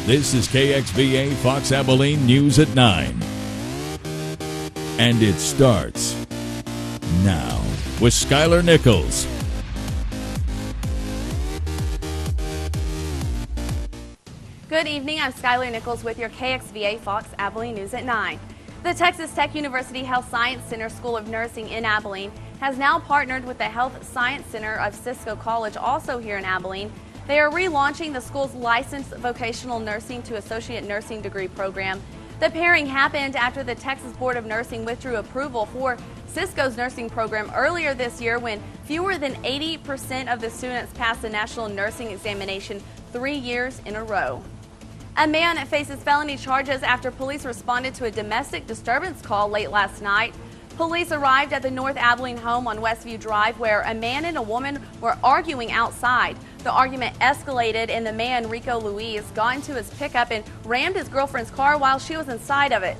This is KXVA Fox Abilene News at 9. And it starts now with Skylar Nichols. Good evening, I'm Skylar Nichols with your KXVA Fox Abilene News at 9. The Texas Tech University Health Science Center School of Nursing in Abilene has now partnered with the Health Science Center of Cisco College, also here in Abilene. They are relaunching the school's licensed vocational nursing to associate nursing degree program. The pairing happened after the Texas Board of Nursing withdrew approval for Cisco's nursing program earlier this year when fewer than 80% of the students passed the national nursing examination 3 years in a row. A man faces felony charges after police responded to a domestic disturbance call late last night. Police arrived at the North Abilene home on Westview Drive where a man and a woman were arguing outside. The argument escalated and the man, Rico Luis, got into his pickup and rammed his girlfriend's car while she was inside of it.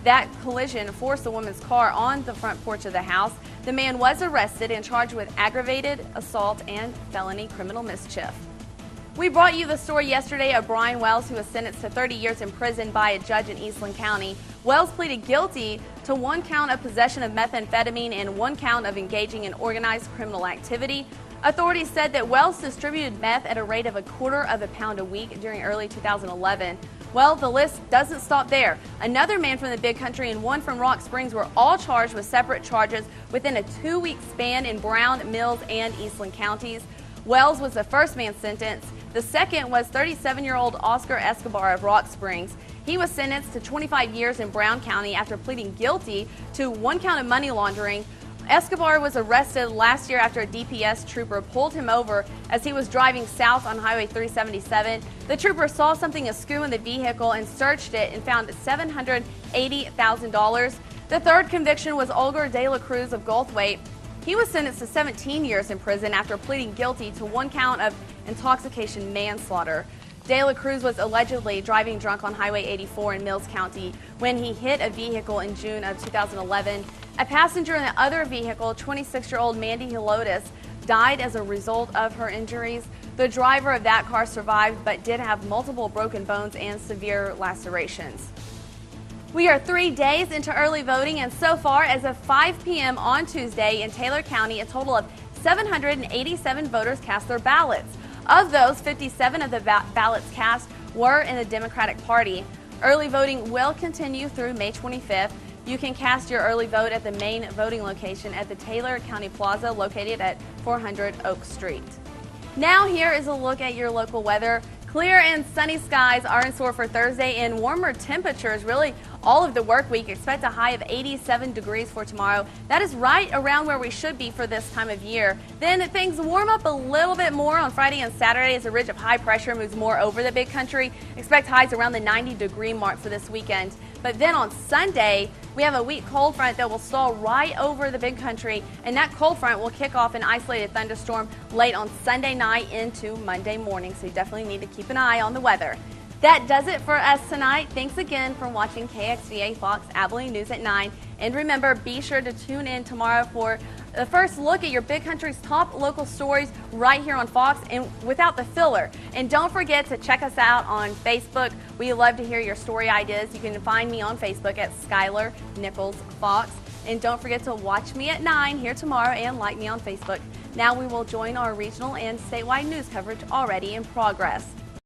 That collision forced the woman's car on the front porch of the house. The man was arrested and charged with aggravated assault and felony criminal mischief. We brought you the story yesterday of Brian Wells, who was sentenced to 30 years in prison by a judge in Eastland County. Wells pleaded guilty to 1 count of possession of methamphetamine and 1 count of engaging in organized criminal activity. Authorities said that Wells distributed meth at a rate of 1/4 pound a week during early 2011. Well, the list doesn't stop there. Another man from the Big Country and 1 from Rock Springs were all charged with separate charges within a 2-week span in Brown, Mills, and Eastland counties. Wells was the first man sentenced. The second was 37-year-old Oscar Escobar of Rock Springs. He was sentenced to 25 years in Brown County after pleading guilty to 1 count of money laundering. Escobar was arrested last year after a DPS trooper pulled him over as he was driving south on Highway 377. The trooper saw something askew in the vehicle and searched it and found $780,000. The third conviction was Olga De La Cruz of Goldthwaite. He was sentenced to 17 years in prison after pleading guilty to 1 count of intoxication manslaughter. De La Cruz was allegedly driving drunk on Highway 84 in Mills County when he hit a vehicle in June of 2011. A passenger in the other vehicle, 26-year-old Mandy Helotis, died as a result of her injuries. The driver of that car survived but did have multiple broken bones and severe lacerations. We are 3 days into early voting, and so far as of 5 p.m. on Tuesday in Taylor County, a total of 787 voters cast their ballots. Of those, 57 of the ballots cast were in the Democratic Party. Early voting will continue through May 25th. You can cast your early vote at the main voting location at the Taylor County Plaza located at 400 Oak Street. Now here is a look at your local weather. Clear and sunny skies are in store for Thursday and warmer temperatures really all of the work week. Expect a high of 87 degrees for tomorrow. That is right around where we should be for this time of year. Then things warm up a little bit more on Friday and Saturday as a ridge of high pressure moves more over the Big Country. Expect highs around the 90-degree mark for this weekend. But then on Sunday, we have a weak cold front that will stall right over the Big Country, and that cold front will kick off an isolated thunderstorm late on Sunday night into Monday morning, so you definitely need to keep an eye on the weather. That does it for us tonight. Thanks again for watching KXVA Fox Abilene News at 9. And remember, be sure to tune in tomorrow for the first look at your Big Country's top local stories right here on Fox and without the filler. And don't forget to check us out on Facebook. We love to hear your story ideas. You can find me on Facebook at Skylar Nichols Fox. And don't forget to watch me at 9 here tomorrow and like me on Facebook. Now we will join our regional and statewide news coverage already in progress.